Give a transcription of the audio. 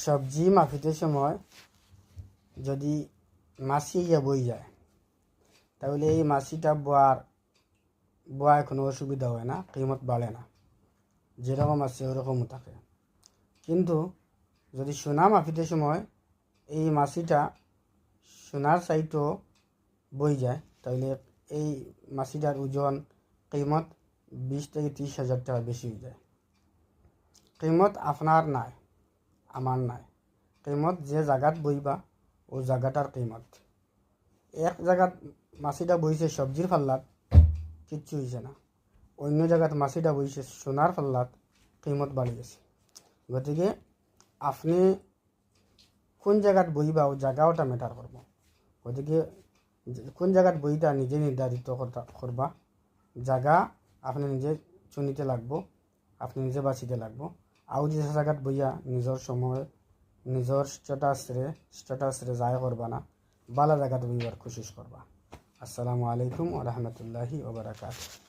সবজি মাখিতে সময় যদি মাছি ইয়া বই যায় তাহলে এই মাছিটা বোয়ায় কোনো অসুবিধা হয় না, কিমত বাড়ে না, যেরকম আছে ওরকমও থাকে। কিন্তু যদি সোনা মাখিতে সময় এই মাছিটা সোনার সাইটও বই যায় তাহলে এই মাছিটার ওজন কিমত 20 থেকে 30,000 টাকা বেশি হয়ে যায়। কিমত আপনার নাই, আমার নাই, কিমত যে জায়গাত বইবা ও জায়গাটার কিমত। এক জায়গাত মাছিটা বইছে সবজির ফাল্লাত, কিচ্ছু হয়েছে না, অন্য জায়গাত মাছিটা বইছে সোনার ফাল্লাত, কিমত বাড়ি গেছে। গতিকে আপনি কোন জায়গাত বইবা ও জায়গাওটা ম্যাটার করব। গতিকে কোন জায়গাত বইটা নিজে নির্ধারিত করবা, জায়গা আপনি নিজে চুনিতে লাগবো, আপনি নিজে বাঁচিতে লাগবো। আও যে জায়গাত বইয়া নিজের সময় নিজের স্ট্যাটাসরে যায় করবা না, বালা জায়গাত বইবার কোশিশ করবা। আসসালামু আলাইকুম ওয়া রাহমাতুল্লাহি ওয়া বারাকাতুহু।